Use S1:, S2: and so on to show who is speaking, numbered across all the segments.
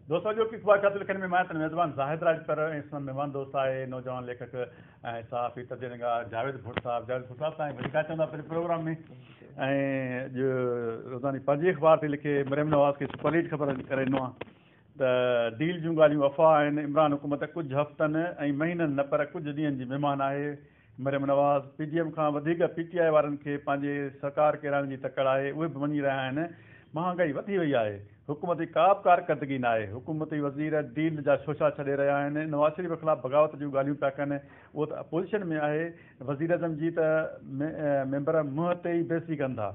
S1: दोस्तों जो कि खबर खाते लिखने में मैं मेज़बान जाहिद राज पर इस मेहमान दोस्त आए नौजवान लेखक सहाफ़ी तजनिगार जावेद भुट साहब ताईं वधीक चवंदा पंहिंजे प्रोग्राम में ऐं जो रोज़ानी पंहिंजी अख़बार ते लिखे मरियम नवाज़ खे सुपरलीड ख़बर करे ॾिनो आहे त डील जूं ॻाल्हियूं अफ़वाह आहिनि इमरान हुकूमत कुझु हफ़्तनि ऐं महीननि न पर कुझु ॾींहंनि जी महिमान आहे मरियम नवाज़ PTM खां वधीक PTI वारनि खे पंहिंजे सरकार किराइण जी तकड़ आहे उहे बि मञी रहिया आहिनि महांगाई वधी वई आहे हुकूमती का बि कारकर्दगी न आहे हुकूमती वज़ीर डील जा शोशा छॾे रहिया आहिनि नवाज़ शरीफ़ ख़िलाफ़ु बग़ावत जूं ॻाल्हियूं पिया कनि उहो त अपोज़िशन में आहे वज़ीर अज़म जी त मेंबर मुंहं ते ई बेइज़ती कनि था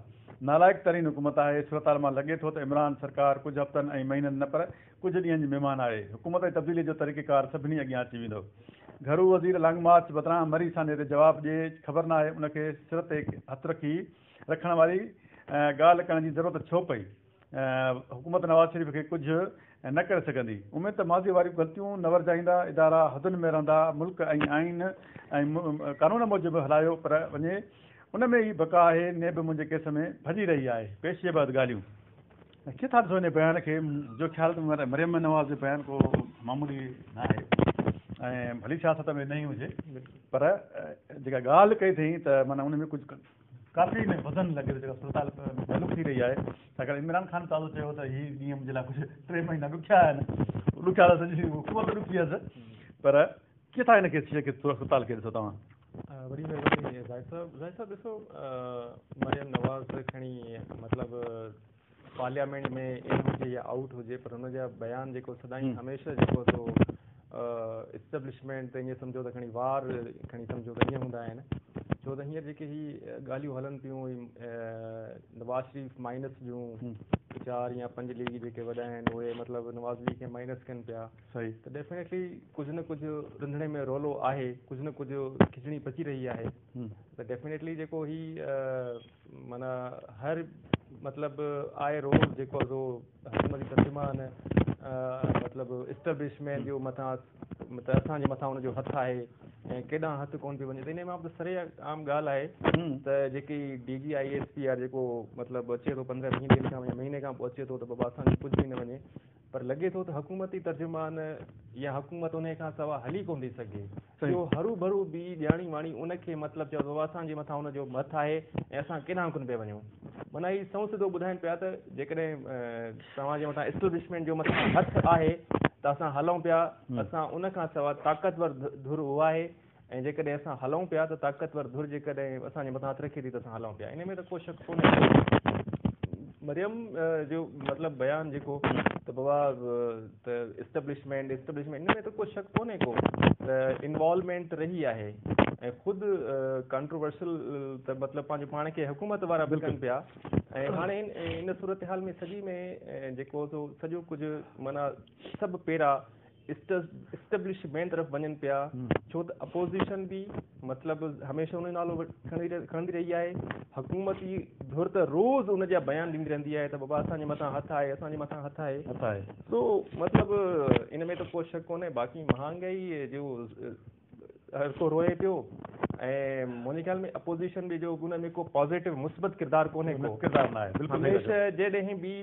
S1: नालाइक़ तरीन हुकूमत आहे सूरत हाल मां लॻे थो त इमरान सरकार कुझु हफ़्तनि ऐं महीननि न पर कुझु ॾींहंनि जी महिमान आहे हुकूमत जी तब्दीली जो तरीक़ेकार सभिनी अॻियां अची वेंदो घरू वज़ीर लॉन्ग मार्च बदिरां मरी साने ते जवाबु ॾिए ख़बर न आहे उनखे सिर ते हथु रखण वारी ॻाल्हि करण जी ज़रूरत छो पई हुकूमत नवाज़ शरीफ़ खे कुझु न करे सघंदी उमेद त माज़ी वारियूं ग़लतियूं न वरजाईंदा इदारा हदुनि में रहंदा मुल्क ऐं आइन ऐं कानून मूजिबि हलायो पर वञे उन में ई बका आहे ने बि मुंहिंजे केस में भॼी रही आहे पेशियबाद ॻाल्हियूं कीअं था ॾिसो हिन बयान खे जो ख़्याल त मरियम नवाज़ जो बयान को मामूली न आहे ऐं भली सियासत में न ई हुजे पर जेका ॻाल्हि कई अथई त माना उन में कुझु काफ़ी में वज़न लॻे थो जेका सुरताल चालू थी रही आहे छाकाणि इमरान ख़ान ताज़ो चयो त हीअ ॾींहं मुंहिंजे लाइ कुझु 3 महीना ॾुखिया आहिनि ॾुखिया त सॼी हुकूमत ॾुखी हुअसि पर कीअं था हिनखे शइ खे सुरताल खे ॾिसो तव्हां
S2: वॾी महिरबानी ज़ाहिद साहब ॾिसो मरियम नवाज़ खणी मतिलबु पार्लियामेंट में इन हुजे या आउट हुजे पर हुनजा बयान जेको सदाईं हमेशह जेको सो इस्टेब्लिशमेंट त ईअं सम्झो त खणी वार खणी सम्झो त ईअं हूंदा आहिनि छो त हींअर जेके हीअ ॻाल्हियूं हलनि पियूं नवाज़ शरीफ़ माइनस जूं 4 या 5 लीग जेके वॾा आहिनि उहे मतिलबु नवाज़ लीग खे माइनस कनि पिया
S1: सही
S2: त डेफिनेटली कुझु न कुझु रंधिणे में रोलो आहे कुझु न कुझु खिचड़ी पची रही आहे त डेफिनेटली जेको ही माना हर मतिलबु आए रोज़ जेको आहे सो हुकूमती तर्जुमान मतिलबु इस्टेब्लिशमेंट जो मथां मतिलबु असांजे मथां हुनजो हथु आहे ऐं केॾांहुं हथु कोन पियो वञे त इन में त सरे आम ॻाल्हि आहे त जेकी DG ISP जेको मतिलबु अचे थो 15 ॾींहं खां या महीने खां पोइ अचे थो त बाबा असांजो कुझु बि न वञे पर लॻे थो त हुकूमती तर्जुमान या हुकूमत उन खां सवाइ हली कोन थी सघे इहो हरू भरू बि ॼाणी वाणी उनखे मतिलबु चयो बाबा असांजे मथां हुनजो हथु आहे ऐं असां केॾांहुं कोन पिया वञूं माना हीअ सौ सिधो ॿुधाइनि पिया त जेकॾहिं तव्हांजे मथां इस्टेब्लिशमेंट जो मथां हथु आहे त असां हलूं पिया असां उन खां सवाइ ताक़तवर धुर उहो आहे ऐं जेकॾहिं असां हलूं पिया त ताक़तवर धुर जेकॾहिं असांजे मथां हथु रखे थी त असां हलूं पिया इन में त को शक कोन्हे मरियम जो मतिलबु बयानु जेको त बाबा त इस्टेब्लिशमेंट इन में त को शक कोन्हे को त इन्वॉल्वमेंट रही आहे ऐं ख़ुदि कंट्रोवर्शियल त मतिलबु पंहिंजो पाण खे हुकूमत वारा बि कनि पिया ऐं हाणे इन सूरत हाल में सॼी में जेको सो सॼो कुझु माना सभु पहिरां इस्टेब्लिशमेंट तरफ़ वञनि पिया छो त अपोज़िशन बि मतिलबु हमेशह उन नालो खणंदी रही आहे हुकूमती धुर त रोज़ उन जा बयान ॾींदी रहंदी आहे त बाबा असांजे मथां हथु आहे असांजे मथां हथु आहे सो मतिलबु इन में त को शक कोन्हे बाक़ी महांगाई जो हर को रोए पियो ऐं मुंहिंजे ख़्याल में अपोज़िशन बि जो उन में को पॉज़िटिव मुस्बत किरदारु कोन्हे को
S1: किरदारु न आहे
S2: हमेशह जॾहिं बि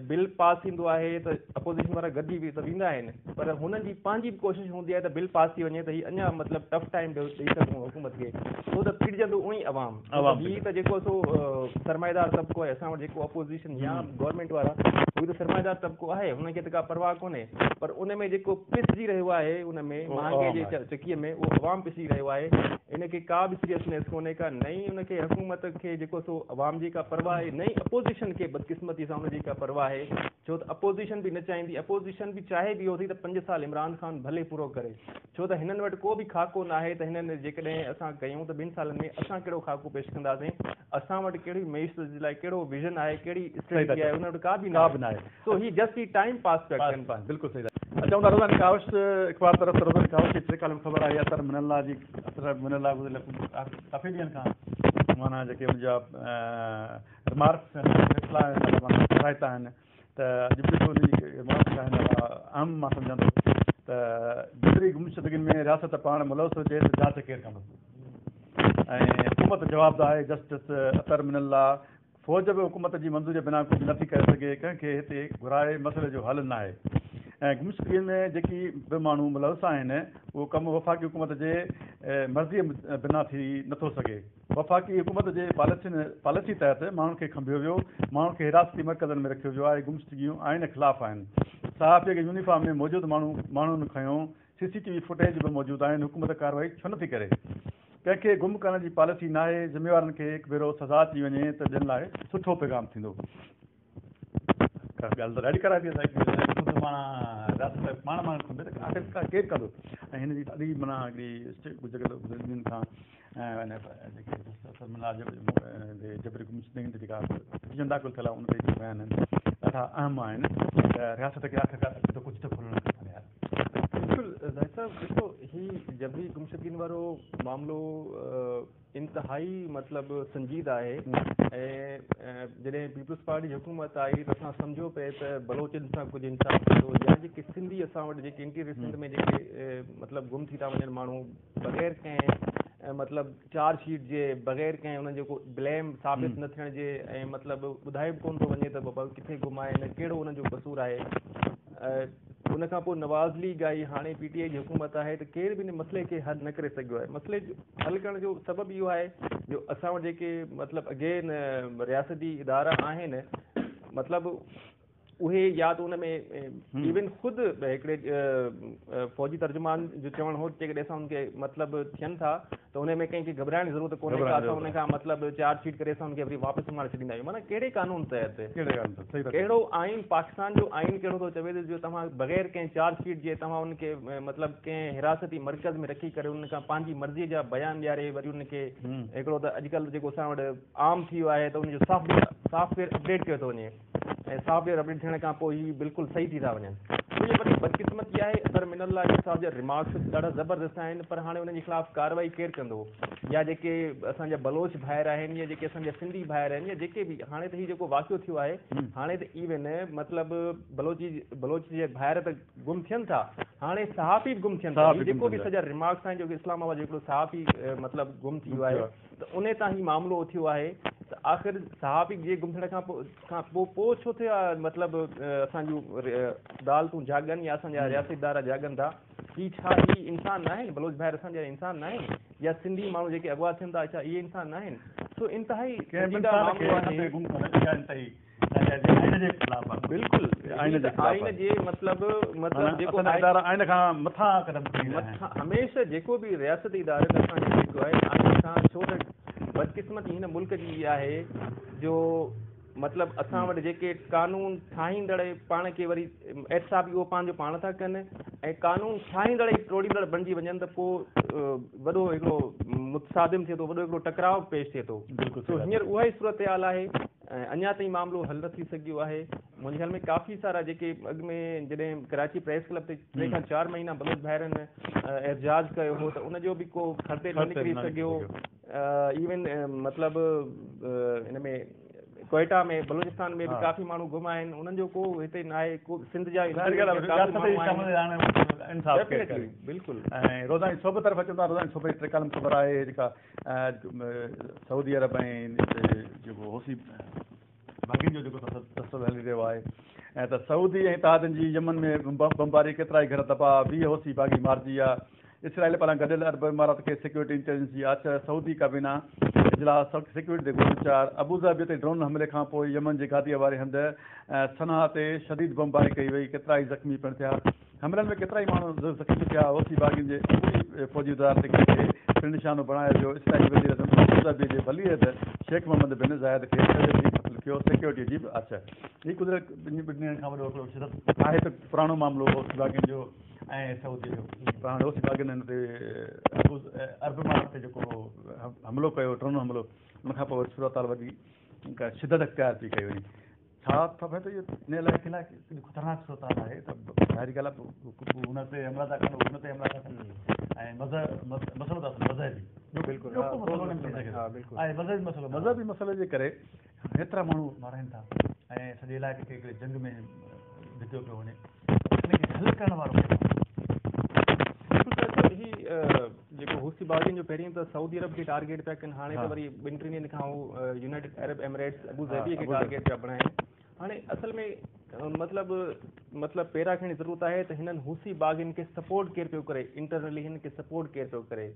S2: बिल पास थींदो आहे त अपोज़िशन वारा गॾिजी बि त वेंदा आहिनि पर हुननि जी पंहिंजी बि कोशिशि हूंदी आहे त बिल पास थी वञे त हीअ अञा मतिलबु टफ टाइम ॾेई सघूं हुकूमत खे छो त पिड़जंदो उहो ई अवाम हीअ त जेको सो सरमाएदार तबिको आहे असां वटि जेको अपोज़िशन या गवर्नमेंट वारा उहो त सरमाएदार तबिको आहे हुनखे त का परवाह कोन्हे पर उन में जेको पिसजी रहियो आहे उन में महांगाई जे चकीअ में उहो अवाम पिसी रहियो आहे इनखे का बि सीरियसनेस कोन्हे का नई उनखे हुकूमत खे जेको सो अवाम जी का परवाह आहे नई अपोज़िशन खे बदकिस्मती सां उनजी का परवाह आहे छो त अपोज़िशन बि न चाहींदी अपोज़िशन बि चाहे बि इहो थी त 5 साल इमरान ख़ान भले पूरो करे छो त हिननि वटि को बि खाको न आहे त हिननि जेकॾहिं असां कयूं त 2 सालनि में असां कहिड़ो खाको पेश कंदासीं असां वटि कहिड़ी मईशत जे लाइ कहिड़ो विज़न आहे कहिड़ी स्ट्रेटजी आहे उन वटि का बि न आहे सो ही जस्ट ही टाइम पास पिया कनि
S1: बिल्कुलु सही चवंदा रोज़ानी कावश अख़बार तरफ़ रोज़ानी कावश जी 3 कॉलम ख़बर आई असर मिनल्ला जी असर मिनल्ला काफ़ी ॾींहंनि खां माना जेके मुंहिंजा रिमार्क्स फैसला हिदायत आहिनि त अॼु बि उनजी रिमार्क्स आहिनि अहम मां सम्झां थो त जेतिरी गुमशुदगियुनि में रियासत पाण मुलवस हुजे त जांच केरु कंदो ऐं हुकूमत जवाबु आहे जस्टिस असर मिनल्ला फ़ौज बि हुकूमत जी मंज़ूरी बिना कुझु नथी करे सघे कंहिंखे हिते घुराए मसइले जो हल न आहे ऐं गुमशुदगी में जेकी बि माण्हू मुलविस आहिनि उहो कमु वफ़ाक़ी हुकूमत जे मर्ज़ीअ बिना थी नथो सघे। वफ़ाक़ी हुकूमत जे पॉलिसी तहत माण्हुनि खे खंभियो वियो, माण्हुनि खे हिरासती मर्कज़नि में रखियो वियो आहे। गुमशुदगियूं आइन ख़िलाफ़ आहिनि। सहाफ़ीअ खे यूनिफॉर्म में मौजूदु माण्हुनि खयों, CCTV फुटेज बि मौजूदु आहिनि। हुकूमत कार्रवाई छो नथी करे? कंहिंखे गुम करण जी पॉलिसी न आहे। ज़िम्मेवारनि खे हिकु भेरो सज़ा अची वञे त ॼण लाइ सुठो पैगाम थींदो। ॻाल्हि त ॾाढी कराए थी पाण खपे त आख़िरकार केरु कंदो? ऐं हिन जी ॾाढी माना हिकिड़ी खां जेके जबरी गुमशुदगी ते जेका पिटीशन दाख़िल थियल आहे उन ते बयान आहिनि ॾाढा अहम आहिनि। रियासत खे आख़िरकार त कुझु त खुलणु खपे यार।
S2: बिल्कुलु ज़ाहिर साहब, ॾिसो ही जबरी गुमशुदगियुनि वारो मामिलो इंतिहाई मतिलबु संजीदा आहे। ऐं जॾहिं पीपल्स पार्टी जी हुकूमत आई त असां सम्झो पिए त बलोचनि सां कुझु इंसाफ़ थियो, या जेके सिंधी असां वटि जेके इंटीरियर सिंध में जेके मतिलबु गुम थी था वञनि माण्हू बग़ैर कंहिं मतिलबु चार्ज शीट जे, बग़ैर कंहिं उन्हनि जेको ब्लेम साबित न थियण जे, ऐं मतिलबु ॿुधाए बि कोन थो वञे त बाबा किथे गुम आहिनि, कहिड़ो उन्हनि जो कसूर आहे। उन खां पोइ नवाज़ लीग आई, हाणे PTI जी हुकूमत आहे, त केर बि इन मसइले खे हल न करे सघियो आहे। मसइले जो हल करण जो सबबु इहो आहे जो असां वटि जेके मतिलबु अगेन रियासती इदारा आहिनि, मतिलबु उहे या त उन में इवन ख़ुदि हिकिड़े फ़ौजी तर्जुमान जो चवणु हो जेकॾहिं असां उनखे मतिलबु थियनि था त उन में कंहिंखे घबराइण जी ज़रूरत कोन्हे का असां उन खां मतिलबु चार्ज शीट करे असां उनखे वरी वापसि सुम्हारे छॾींदा आहियूं। माना कहिड़े कानून तहत, कहिड़ो आइन, पाकिस्तान जो आइन कहिड़ो थो चवे जो तव्हां बग़ैर कंहिं चार्ज शीट जे तव्हां उनखे मतिलबु कंहिं हिरासती मर्कज़ में रखी करे उन खां पंहिंजी मर्ज़ीअ जा बयान ॾियारे वरी उनखे हिकिड़ो त अॼुकल्ह जेको असां वटि आम थी वियो आहे त उनजो सॉफ्टवेयर अपडेट कयो थो वञे, ऐं सॉफ्टवेयर अपडेट थियण खां पोइ ही बिल्कुलु सही थी था वञनि। मुंहिंजी वॾी बदकिस्मती आहे, अगर मिनल्ला साहब जा रिमार्क्स ॾाढा ज़बरदस्त आहिनि, पर हाणे उन्हनि जे ख़िलाफ़ कार्रवाई केरु कंदो? या जेके असांजा बलोच भाइर आहिनि, या जेके असांजा सिंधी भाइर आहिनि, या जेके बि हाणे त ही जेको वाक़ियो थियो आहे, हाणे त इवन मतिलबु बलोच जे भाइर त गुम थियनि था, हाणे सहाफ़ी बि गुम थियनि था। जेको बि सॼा रिमार्क्स आहिनि, जो इस्लामाबाद जो हिकिड़ो सहाफ़ी मतिलबु गुम थी वियो आहे, त उन तां ही मामिलो थियो आहे। त आख़िर सहाफ़ी जे गुम थियण खां पोइ छो थियो आहे मतिलबु असांजूं अदालतूं जाॻनि या असांजा रियासती इदारा जाॻनि था? ही छा ही इंसान न आहिनि? बलोच भाइर असांजा इंसान न आहिनि? या सिंधी माण्हू जेके अॻुवा थियनि था, छा इहे इंसान न आहिनि? सो इंतिहाई बिल्कुलु आइन जे मतिलबु जेको
S1: आइन खां मथां कदम
S2: हमेशह जेको बि रियासती इदारे असांजो जेको आहे आइन खां, छो त बदकिस्मती हिन मुल्क जी आहे जो मतिलबु असां वटि जेके कानून ठाहींदड़ पाण खे वरी एहसाब उहो पंहिंजो पाण था कनि, ऐं कानून ठाहींदड़ ई टोड़ींदड़ बणिजी वञनि त पोइ वॾो हिकिड़ो मुतसादिम थिए थो, वॾो हिकिड़ो टकराव पेश थिए थो। सो हींअर उहा ई सूरत हाल आहे, ऐं अञा ताईं मामिलो हल न थी सघियो आहे। मुंहिंजे ख़्याल में काफ़ी सारा जेके अॻु में जॾहिं कराची प्रेस क्लब ते 3 खां 4 महीना बलोच भाइरनि एहतजाज कयो हो, त उनजो बि को ख़र्ते न निकिरी सघियो। इवन मतिलबु हिन में कोयटा में, बलूचिस्तान में बि काफ़ी माण्हू गुम आहिनि, उन्हनि जो को हिते न आहे, को सिंध जा बिल्कुलु।
S1: ऐं रोज़ानी सोभ तरफ़ अचूं था, रोज़ानी सोभ जी 3 कॉलम ख़बर आहे जेका सऊदी अरब ऐं जेको होसी बाग़ीन जो जेको तसदुर हली रहियो आहे, ऐं त सऊदी ऐं इत्तेहादनि जी यमन में बमबारी केतिरा ई घर तबाह, 20 होसी बाग़ी मारिजी आहे। इसराइल पारां गॾियल अरब इमारात खे सिक्योरिटी इंटेलिजेंस जी आच, सऊदी काबीना इजलास, सिक्योरिटी ते गुलचार, अबूधाबी ते ड्रोन हमले खां पोइ यमन जे गादीअ वारे हंधि सना ते शदीद बमबारी कई वई, केतिरा ई ज़ख़्मी पिणु थिया। हमलनि में केतिरा ई माण्हू ज़ख़्मी थिया। होसी बाग़ीन जे फ़ौजी इदारे ते पिणु निशानो बणायो वियो। इसराइली वज़ीर अबूधाबी जे वलीअ शेख मोहम्मद बिन ज़ायद खे कयो सिक्योरिटी जी बि आच। हीउ कुदरत ॿिनि ॾींहंनि खां वॾो हिकिड़ो शिदत आहे त पुराणो मामिलो होसी बाग़ीन जो ऐं सऊदी जो। होसी बाग़ीन ते अरब इमारात ते जेको हमलो कयो, ड्रोन हमलो, उनखां पोइ सूरत हाल वॾी शिदत अख़्तियार थी कई वई। छा था पए त इहो इन इलाइक़े लाइ ख़तरनाक सूरत हाल आहे त ज़ाहिरी ॻाल्हि आहे हुन ते हमला था कनि, हुन ते हमला था कनि, ऐं मसइलो था मज़हबी,
S2: बिल्कुलु
S1: ऐं मज़हबी मसइले जे करे हेतिरा माण्हू मारनि था, ऐं सॼे इलाइक़े खे हिकिड़े जंग में भितियो पियो वञे। इनखे हल करण वारो
S2: जेको होसी बाग़ीन जो पहिरीं त सऊदी अरब खे टारगेट पिया कनि, हाणे त वरी 2-3 ॾींहंनि खां United Arab Emirates Abu Dhabi खे टारगेट पिया बणाइनि। हाणे असल में मतलब पहिरां खणी ज़रूरत आहे त हिननि हूसी बाग़िन खे सपोर्ट केरु पियो करे, इंटरनली हिन खे सपोर्ट केरु पियो करे,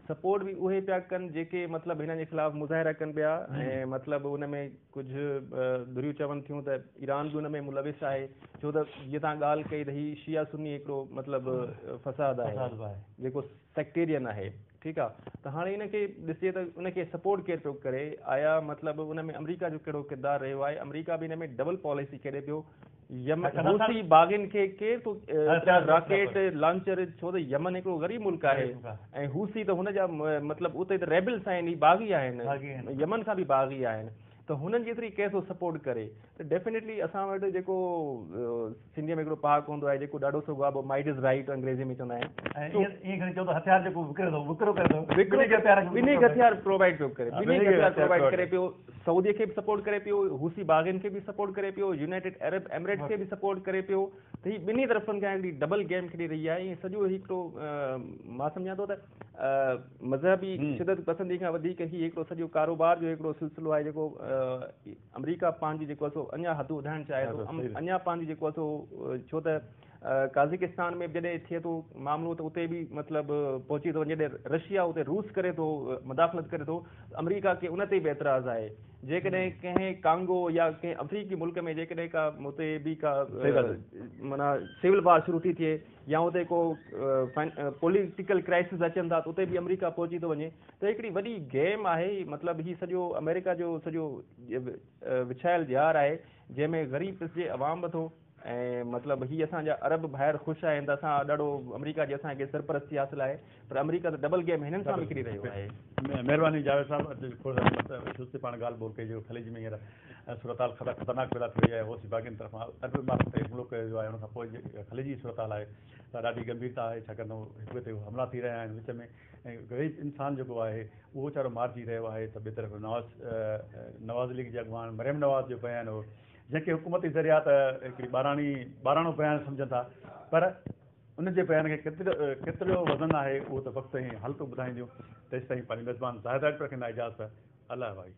S2: सपोर्ट बि उहे पिया कनि जेके मतिलबु हिन जे ख़िलाफ़ मुज़ाहिरा कनि पिया, ऐं मतिलबु उन में कुझु धुरियूं चवनि थियूं त ईरान बि उन में मुलविस आहे, छो त जीअं तव्हां ॻाल्हि कई त हीउ शिया सुन्नी हिकिड़ो मतिलबु फ़साद आहे जेको सेक्टेरियन आहे, ठीकु आहे। त हाणे इनखे ॾिसे त उनखे सपोर्ट केरु पियो करे, आया मतिलबु उन में अमेरिका जो कहिड़ो किरदारु रहियो आहे, अमेरिका बि हिन में डबल पॉलिसी खेॾे पियो, हूसी बाग़िन खे केरु थो रॉकेट लॉन्चर, छो त यमन हिकिड़ो ग़रीब मुल्क आहे ऐं हूसी त हुनजा मतिलबु उते त रेबल्स आहिनि, बाग़ी आहिनि, यमन खां बि बाग़ी आहिनि, त हुननि जेतिरी कंहिं थो सपोर्ट करे त डेफिनेटली असां वटि जेको सिंधीअ में हिकिड़ो पहाको हूंदो आहे जेको ॾाढो सुठो आहे, माइट इज़ राइट अंग्रेज़ी में चवंदा आहिनि, ॿिन्ही खे हथियार प्रोवाइड पियो करे, ॿिन्ही खे हथियार प्रोवाइड करे पियो, सऊदीअ खे बि सपोर्ट करे पियो, हूसी बाग़िन खे बि सपोर्ट करे पियो, यूनाइटेड अरब एमिरेट्स खे बि सपोर्ट करे पियो, त हीअ ॿिन्ही तरफ़नि खां हिकिड़ी डबल गेम खेॾी रही आहे। ऐं सॼो हिकिड़ो मां सम्झां थो त मज़हबी शिदत पसंदी खां वधीक हीअ हिकिड़ो सॼो कारोबार जो हिकिड़ो सिलसिलो आहे जेको अमरीका पंहिंजी जेको आहे सो अञा हदूं वधाइणु चाहे थो, अञा पंहिंजी जेको आहे सो, छो त काज़िकिस्तान में जॾहिं थिए थो मामिलो त उते बि मतिलबु पहुची थो वञे, जॾहिं रशिया उते रूस करे थो, मुदाख़लत करे थो, अमरीका खे उन ते बि एतिराज़ आहे। जेकॾहिं कंहिं कांगो या कंहिं अफ्रीकी मुल्क में जेकॾहिं का उते बि का माना सिविल वार शुरू थी थिए या उते को पॉलिटिकल क्राइसिस अचनि था त उते बि अमरीका पहुची थो वञे, त हिकिड़ी वॾी गेम आहे, मतिलबु हीउ सॼो अमेरिका जो सॼो विछायल ॼार आहे जंहिंमें ग़रीब पिसिजे अवाम बि थो, ऐं मतिलबु हीअ असांजा अरब ॿाहिरि ख़ुशि आहिनि त असां ॾाढो अमरीका जी असांखे सरपरस्ती हासिलु आहे, पर अमरीका त डबल गेम हिननि सां बि खेॾी रहियो आहे।
S1: महिरबानी जावेद साहब, पाण ॻाल्हि ॿोल कई जो ख़लीज में हींअर सूरताल ख़तरनाक पैदा थी वई आहे, होसी बाग़िन तरफ़ां अरब मुल्क ते हमलो कयो वियो आहे, हुन खां पोइ ख़लीजी सूरताल आहे त ॾाढी गंभीरता आहे, छाकाणि त हिकु ते हमला थी रहिया आहिनि विच में, ऐं ग़रीब इंसान जेको आहे उहो वीचारो मारिजी रहियो आहे, त ॿिए तरफ़ नवाज़ लीग जे अॻुवान मरियम नवाज़ जो बयानु हो, जंहिंखे हुकूमती ज़रिया त हिकिड़ी ॿाराणो बयानु सम्झनि था, पर उनजे बयान खे केतिरो वज़न आहे उहो त वक़्तु ऐं हल्को ॿुधाईंदियूं। तेसिताईं पंहिंजी मेज़बान ज़ाहिद राजपर खे इजाज़त, अलाह भाई।